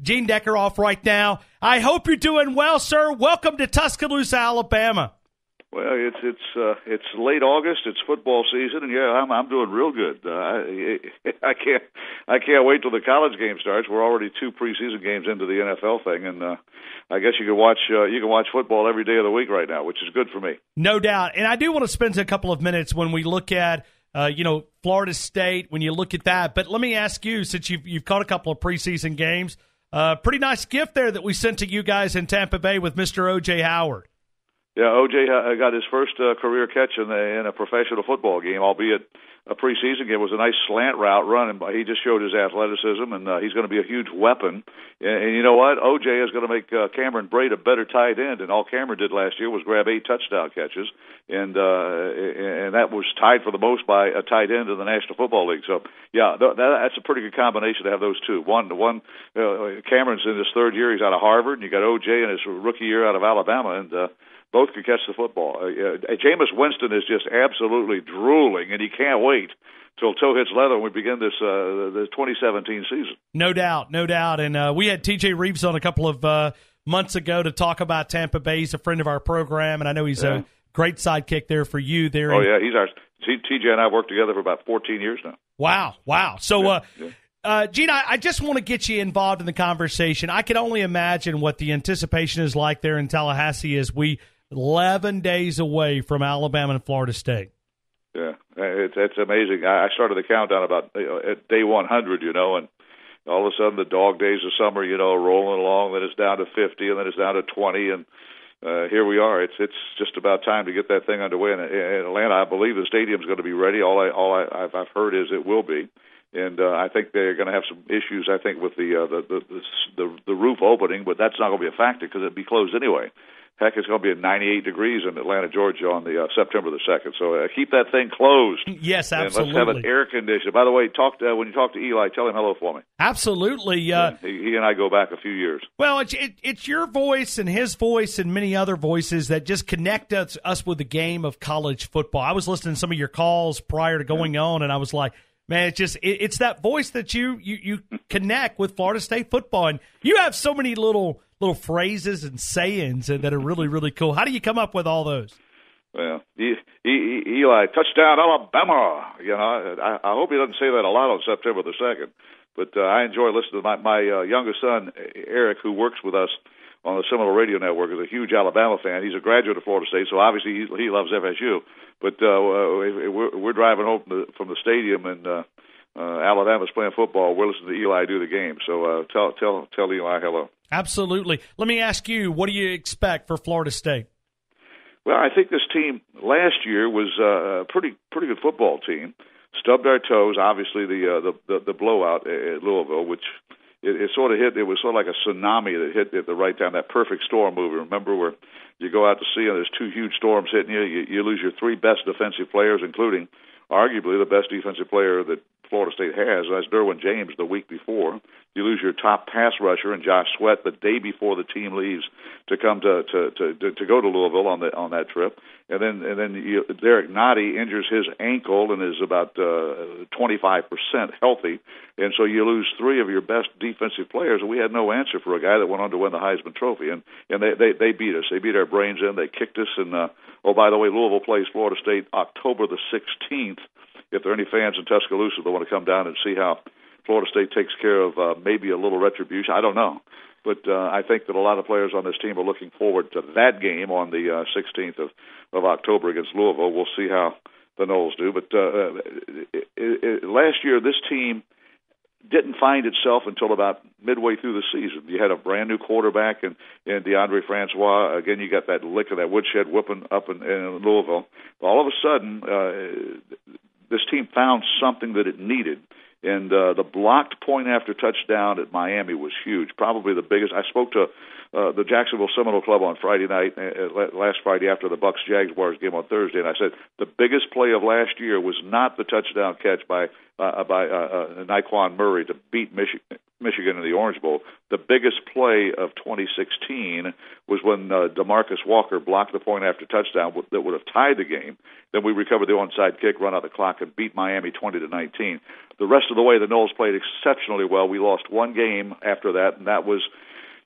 Gene Deckerhoff right now. I hope you're doing well, sir. Welcome to Tuscaloosa, Alabama. Well, it's late August. It's football season, and yeah, I'm doing real good. I can't wait till the college game starts. We're already 2 preseason games into the NFL thing, and I guess you can watch football every day of the week right now, which is good for me. No doubt. And I do want to spend a couple of minutes when we look at Florida State. When you look at that, but let me ask you, since you've caught a couple of preseason games, pretty nice gift there that we sent to you guys in Tampa Bay with Mr. O.J. Howard. Yeah, O.J. got his first career catch in a professional football game, albeit a preseason game. It was a nice slant route run, and he just showed his athleticism, and he's going to be a huge weapon. And you know what? O.J. is going to make Cameron Braid a better tight end, and all Cameron did last year was grab 8 touchdown catches, and that was tied for the most by a tight end in the National Football League. So, yeah, that's a pretty good combination to have those two. Cameron's in his 3rd year. He's out of Harvard, and you got O.J. in his rookie year out of Alabama, and both can catch the football. Jameis Winston is just absolutely drooling, and he can't wait till toe hits leather when we begin the 2017 season. No doubt. And we had T.J. Reeves on a couple of months ago to talk about Tampa Bay. He's a friend of our program, and I know he's a great sidekick there for you. There. Oh, yeah, T.J. and I worked together for about 14 years now. Wow. So, Gene, I just want to get you involved in the conversation. I can only imagine what the anticipation is like there in Tallahassee as we 11 days away from Alabama and Florida State. Yeah, it's amazing. I started the countdown about at day 100, and all of a sudden the dog days of summer, rolling along. Then it's down to 50, and then it's down to 20, and here we are. It's just about time to get that thing underway. And in Atlanta, I believe the stadium's going to be ready. All I've heard is it will be. And I think they're going to have some issues, I think, with the roof opening, but that's not going to be a factor because it'd be closed anyway. Heck, it's going to be at 98 degrees in Atlanta, Georgia on the September the 2nd. So keep that thing closed. Yes, absolutely. And let's have it air conditioned. By the way, when you talk to Eli, tell him hello for me. Absolutely. He and I go back a few years. Well, it's your voice and his voice and many other voices that just connect us with the game of college football. I was listening to some of your calls prior to going on, and I was like, man, it's that voice that you connect with Florida State football. And you have so many little phrases and sayings that are really, really cool. How do you come up with all those? Well, Eli, touchdown Alabama. I hope he doesn't say that a lot on September the 2nd. But I enjoy listening to my youngest son, Eric, who works with us on the Seminole Radio Network, is a huge Alabama fan. He's a graduate of Florida State, so obviously he loves FSU. But we're driving home from the stadium, and Alabama's playing football. We're listening to Eli do the game. So tell Eli hello. Absolutely. Let me ask you, what do you expect for Florida State? Well, I think this team last year was a pretty good football team. Stubbed our toes. Obviously, the blowout at Louisville, which it sort of hit. It was sort of like a tsunami that hit at the right time. That perfect storm movie. Remember where you go out to sea and there's 2 huge storms hitting you. You lose your 3 best defensive players, including arguably the best defensive player that Florida State has. That's Derwin James the week before. You lose your top pass rusher and Josh Sweat the day before the team leaves to come to go to Louisville on that trip. And then Derek Nottie injures his ankle and is about 25% healthy. And so you lose 3 of your best defensive players, and we had no answer for a guy that went on to win the Heisman Trophy. And they beat us. They beat our brains in. They kicked us. And by the way, Louisville plays Florida State October the 16th. If there are any fans in Tuscaloosa that want to come down and see how Florida State takes care of maybe a little retribution, I don't know. But I think that a lot of players on this team are looking forward to that game on the 16th of October against Louisville. We'll see how the Noles do. But last year, this team didn't find itself until about midway through the season. You had a brand-new quarterback in DeAndre Francois. Again, you got that lick of that woodshed whooping up in Louisville. All of a sudden, this team found something that it needed. And the blocked point after touchdown at Miami was huge, probably the biggest. I spoke to the Jacksonville Seminole Club on Friday night, last Friday after the Bucs-Jaguars game on Thursday, and I said the biggest play of last year was not the touchdown catch by Nyquan Murray to beat Michigan in the Orange Bowl. The biggest play of 2016 was when DeMarcus Walker blocked the point after touchdown that would have tied the game. Then we recovered the onside kick, run out the clock, and beat Miami 20-19. The rest of the way, the Noles played exceptionally well. We lost one game after that, and that was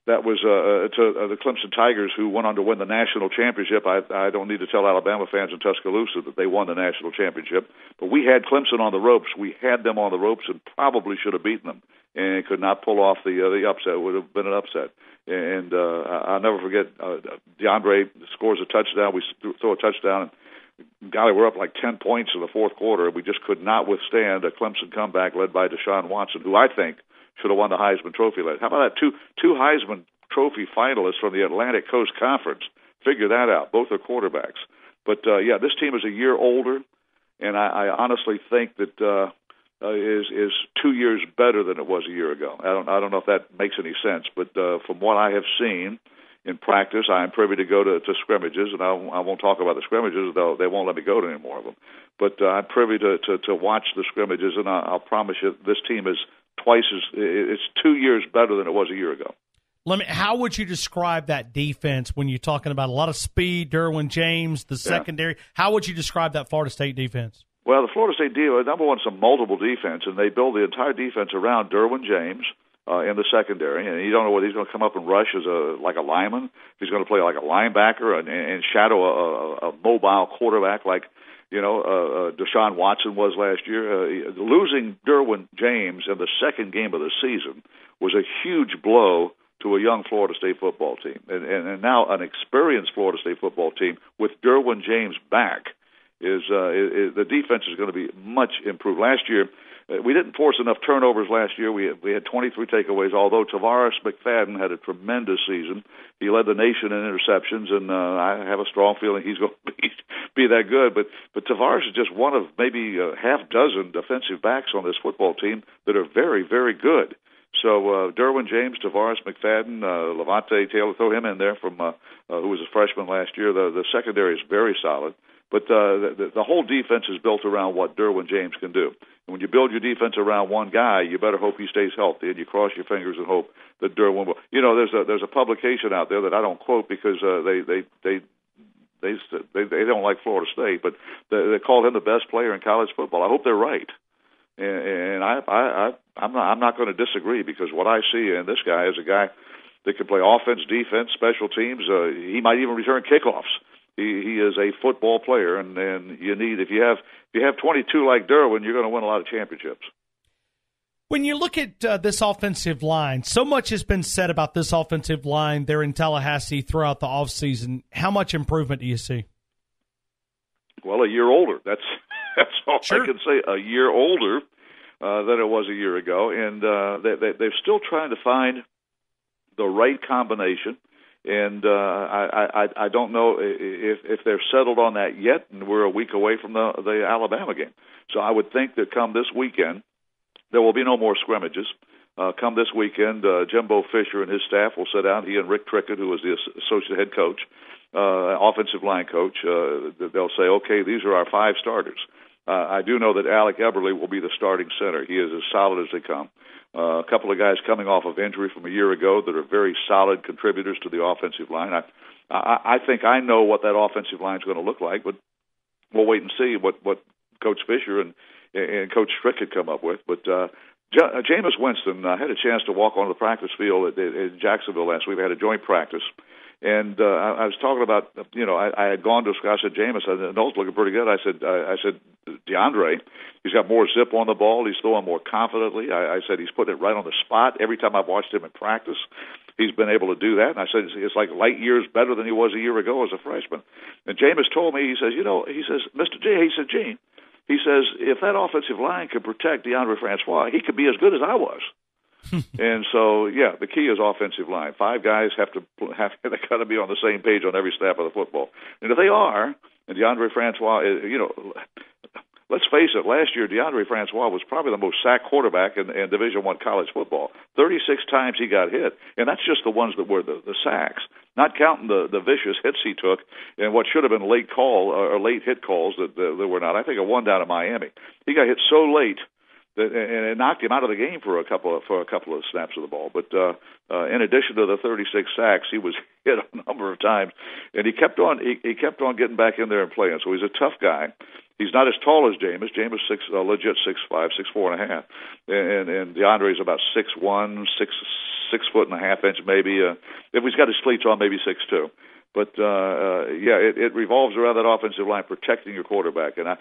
to the Clemson Tigers, who went on to win the national championship. I don't need to tell Alabama fans in Tuscaloosa that they won the national championship. But we had Clemson on the ropes. We had them on the ropes and probably should have beaten them and could not pull off the upset. It would have been an upset. And I'll never forget, DeAndre scores a touchdown. We throw a touchdown, and golly, we're up like 10 points in the fourth quarter. We just could not withstand a Clemson comeback led by Deshaun Watson, who I think should have won the Heisman Trophy. How about that? Two Heisman Trophy finalists from the Atlantic Coast Conference. Figure that out. Both are quarterbacks. But, yeah, this team is a year older, and I honestly think that is 2 years better than it was a year ago. I don't know if that makes any sense, but from what I have seen in practice, I'm privy to go to scrimmages, and I won't talk about the scrimmages, though they won't let me go to any more of them. But I'm privy to watch the scrimmages, and I'll promise you this team is it's 2 years better than it was a year ago. How would you describe that defense when you're talking about a lot of speed, Derwin James, the secondary? How would you describe that Florida State defense? Well, the Florida State defense, number one, is a multiple defense, and they build the entire defense around Derwin James in the secondary. And you don't know whether he's going to come up and rush as like a lineman, if he's going to play like a linebacker and shadow a mobile quarterback like Deshaun Watson was last year. Losing Derwin James in the second game of the season was a huge blow to a young Florida State football team. And now an experienced Florida State football team with Derwin James back is the defense is going to be much improved. Last year, we didn't force enough turnovers last year. We had 23 takeaways, although Tavares McFadden had a tremendous season. He led the nation in interceptions, and I have a strong feeling he's going to be that good. But Tavares is just one of maybe a half dozen defensive backs on this football team that are very, very good. So Derwin James, Tavares McFadden, Levante Taylor, throw him in there from who was a freshman last year. The secondary is very solid. But the whole defense is built around what Derwin James can do. And when you build your defense around one guy, you better hope he stays healthy, and you cross your fingers and hope that Derwin will. There's a publication out there that I don't quote because they don't like Florida State, but they call him the best player in college football. I hope they're right, and I'm not going to disagree, because what I see in this guy is a guy that can play offense, defense, special teams. He might even return kickoffs. He is a football player, and you need if you have 22 like Derwin, you're going to win a lot of championships. When you look at this offensive line, so much has been said about this offensive line there in Tallahassee throughout the offseason. How much improvement do you see? Well, a year older. That's all Sure. I can say. A year older than it was a year ago, and they're still trying to find the right combination. And I don't know if they're settled on that yet, and we're a week away from the Alabama game. So I would think that come this weekend, there will be no more scrimmages. Come this weekend, Jimbo Fisher and his staff will sit down. He and Rick Trickett, who is the associate head coach, offensive line coach, they'll say, okay, these are our 5 starters. I do know that Alec Eberle will be the starting center. He is as solid as they come. A couple of guys coming off of injury from a year ago that are very solid contributors to the offensive line. I think I know what that offensive line is going to look like, but we'll wait and see what Coach Fisher and Coach Trickett come up with. But Jameis Winston, I had a chance to walk onto the practice field in Jacksonville last week. I had a joint practice. And I was talking about, I had gone to I said, Jameis, I know it's looking pretty good. I said, DeAndre, he's got more zip on the ball. He's throwing more confidently. I said he's putting it right on the spot. Every time I've watched him in practice, he's been able to do that. And I said it's like light years better than he was a year ago as a freshman. And Jameis told me, he says, Mr. J, he said, Gene, he says, if that offensive line could protect DeAndre Francois, he could be as good as I was. And so, yeah, the key is offensive line. 5 guys they got to be on the same page on every snap of the football. And if they are, and DeAndre Francois, let's face it, last year DeAndre Francois was probably the most sacked quarterback in Division I college football. 36 times he got hit, and that's just the ones that were the sacks, not counting the vicious hits he took and what should have been late hit calls that were not. I think of one down in Miami. He got hit so late and it knocked him out of the game for a couple of snaps of the ball. But in addition to the 36 sacks, he was hit a number of times, and he kept on getting back in there and playing. So he's a tough guy. He's not as tall as Jameis. Jameis legit 6'5", 6'4.5", and DeAndre's about 6'1", 6'6.5" maybe. If he's got his cleats on, maybe 6'2". But it revolves around that offensive line protecting your quarterback. And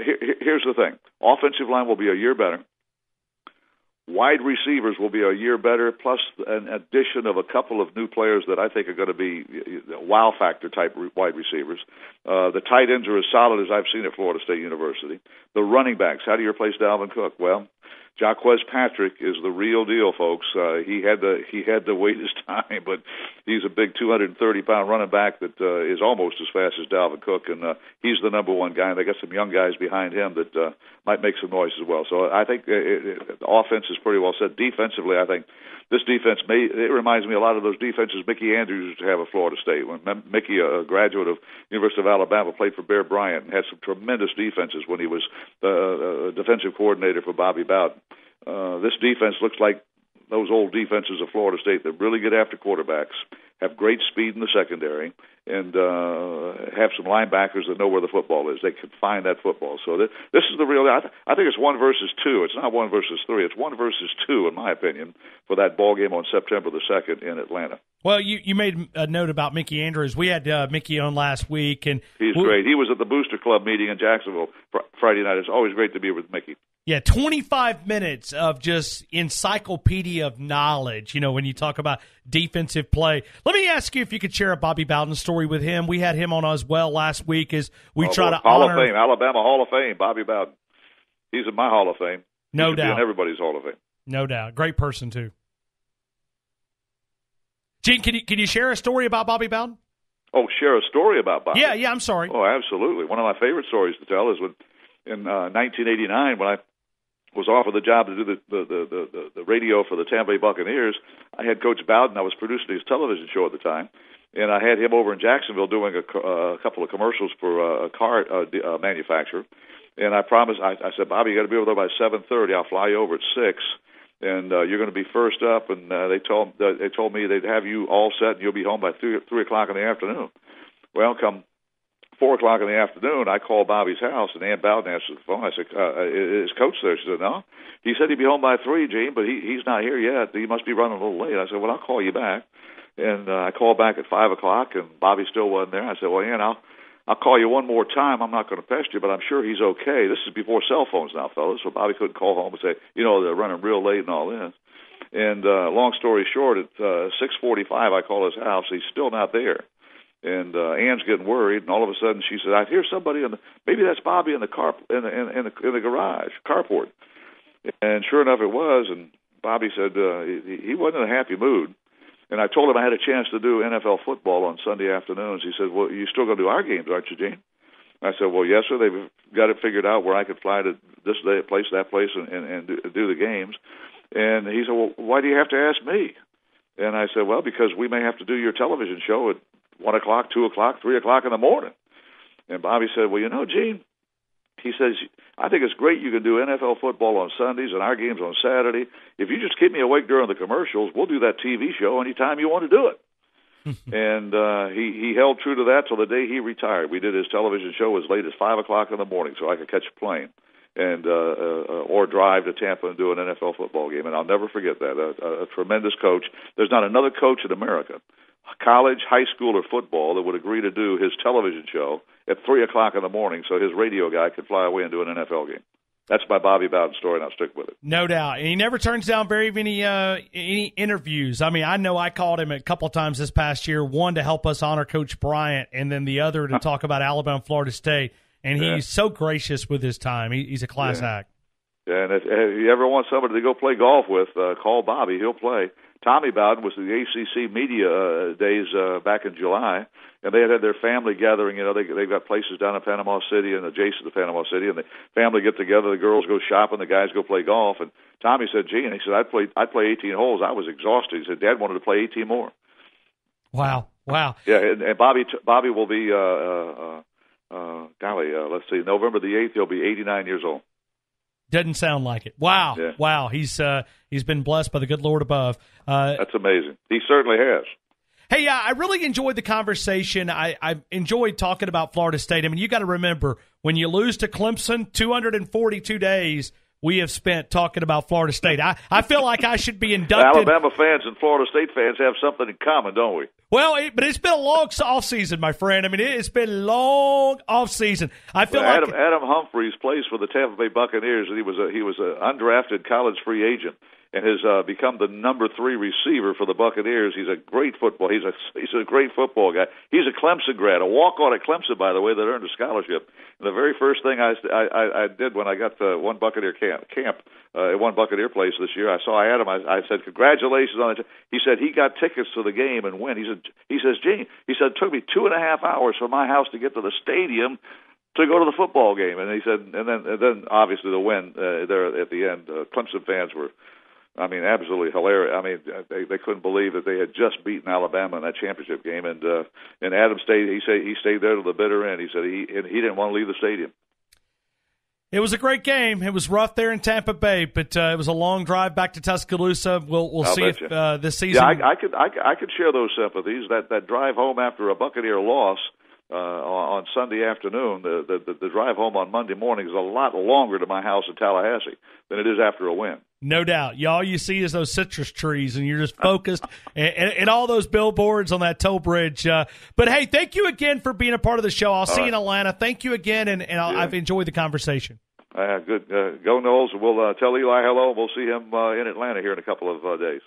here's the thing: offensive line will be a year better. Wide receivers will be a year better, plus an addition of a couple of new players that I think are going to be wow factor type wide receivers. The tight ends are as solid as I've seen at Florida State University. The running backs, how do you replace Dalvin Cook? Well, Jaquez Patrick is the real deal, folks. He had to wait his time, but he's a big 230-pound running back that is almost as fast as Dalvin Cook, and he's the number one guy. And they got some young guys behind him that might make some noise as well. So I think the offense is pretty well set. Defensively, I think this defense it reminds me a lot of those defenses Mickey Andrews used to have at Florida State. When Mickey, a graduate of University of Alabama, played for Bear Bryant and had some tremendous defenses when he was defensive coordinator for Bobby Bowden. This defense looks like those old defenses of Florida State that really get after quarterbacks, have great speed in the secondary, and have some linebackers that know where the football is. They can find that football. So this is the real. I think it's 1 versus 2. It's not 1 versus 3. It's 1 versus 2, in my opinion, for that ball game on September the 2nd in Atlanta. Well, you made a note about Mickey Andrews. We had Mickey on last week, and he's great. He was at the Booster Club meeting in Jacksonville Friday night. It's always great to be with Mickey. Yeah, 25 minutes of just encyclopedia of knowledge, when you talk about defensive play. Let me ask you if you could share a Bobby Bowden story with him. We had him on as well last week as we try to Hall honor. Hall of Fame, Alabama Hall of Fame, Bobby Bowden. He's in my Hall of Fame. No doubt. Be in everybody's Hall of Fame. No doubt. Great person, too. Gene, can you share a story about Bobby Bowden? Oh, share a story about Bobby? Yeah, I'm sorry. Oh, absolutely. One of my favorite stories to tell is in 1989 when I was offered the job to do the radio for the Tampa Bay Buccaneers. I had Coach Bowden. I was producing his television show at the time, and I had him over in Jacksonville doing a couple of commercials for a car manufacturer. And I promised, I said, Bobby, you got to be over there by 7:30. I'll fly you over at 6, and you're going to be first up. And they told me they'd have you all set, and you'll be home by 3 o'clock in the afternoon. Well, come 4 o'clock in the afternoon, I called Bobby's house, and Ann Bowden answered the phone. I said, is Coach there? She said, no. He said he'd be home by 3, Gene, but he's not here yet. He must be running a little late. I said, well, I'll call you back. And I called back at 5 o'clock, and Bobby still wasn't there. I said, well, Ann, I'll call you one more time. I'm not going to pester you, but I'm sure he's okay. This is before cell phones now, fellas, so Bobby couldn't call home and say, they're running real late and all this. And long story short, at 6:45, I call his house. He's still not there. And Ann's getting worried, and all of a sudden she said, "I hear somebody maybe that's Bobby in the car in the garage carport." And sure enough, it was. And Bobby said he wasn't in a happy mood. And I told him I had a chance to do NFL football on Sunday afternoons. He said, "Well, you're still going to do our games, aren't you, Gene?" I said, "Well, yes, sir. They've got it figured out where I could fly to this place, that place, and do the games." And he said, "Well, why do you have to ask me?" And I said, "Well, because we may have to do your television show at 1 o'clock, 2 o'clock, 3 o'clock in the morning." And Bobby said, "Well, Gene," he says, "I think it's great you can do NFL football on Sundays and our games on Saturday. If you just keep me awake during the commercials, we'll do that TV show anytime you want to do it." And he held true to that till the day he retired. We did his television show as late as 5 o'clock in the morning so I could catch a plane and or drive to Tampa and do an NFL football game. And I'll never forget that. A tremendous coach. There's not another coach in America, college, high school, or football, that would agree to do his television show at 3 o'clock in the morning so his radio guy could fly away and do an NFL game. That's my Bobby Bowden story, and I'll stick with it. No doubt. And he never turns down very many interviews. I mean, I know I called him a couple of times this past year, one to help us honor Coach Bryant, and then the other to talk about Alabama, Florida State. And he's so gracious with his time. He's a class act. Yeah, and if you ever want somebody to go play golf with, call Bobby. He'll play. Tommy Bowden was the ACC media days back in July, and they had their family gathering. They've got places down in Panama City and adjacent to Panama City, and the family get together. The girls go shopping, the guys go play golf. And Tommy said, "Gene," he said, I'd play 18 holes. I was exhausted. He said, "Dad wanted to play 18 more." Wow. Yeah, and Bobby will be let's see, November the 8th. He'll be 89 years old. Doesn't sound like it. Wow. Yeah. Wow. He's been blessed by the good Lord above. That's amazing. He certainly has. Hey, I really enjoyed the conversation. I enjoyed talking about Florida State. I mean, you got to remember, when you lose to Clemson, 242 days we have spent talking about Florida State. I feel like I should be inducted. Alabama fans and Florida State fans have something in common, don't we? Well, but it's been a long offseason, my friend. I mean, it's been long offseason. I feel like Adam Humphries plays for the Tampa Bay Buccaneers, and he was an undrafted college free agent, and has become the number 3 receiver for the Buccaneers. He's a great football. He's a great football guy. He's a Clemson grad, a walk-on at Clemson, by the way, that earned a scholarship. And the very first thing I did when I got to one Buccaneer camp at one Buccaneer place this year, I saw Adam. I said, "Congratulations on it." He said he got tickets to the game and went. He says, "Gene," he said, "it took me 2.5 hours from my house to get to the stadium to go to the football game." And he said, and then obviously the win there at the end. Clemson fans were, I mean, absolutely hilarious. I mean, they couldn't believe that they had just beaten Alabama in that championship game. And Adam stayed. He stayed there to the bitter end. He said he didn't want to leave the stadium. It was a great game. It was rough there in Tampa Bay, but it was a long drive back to Tuscaloosa. We'll see if this season. Yeah, I could share those sympathies. That drive home after a Buccaneer loss on Sunday afternoon, the drive home on Monday morning is a lot longer to my house in Tallahassee than it is after a win. No doubt. All you see is those citrus trees, and you're just focused, and all those billboards on that toll bridge. But, hey, thank you again for being a part of the show. I'll see you in Atlanta. Thank you again, and I've enjoyed the conversation. Good. Go Noles. We'll tell Eli hello. We'll see him in Atlanta here in a couple of days.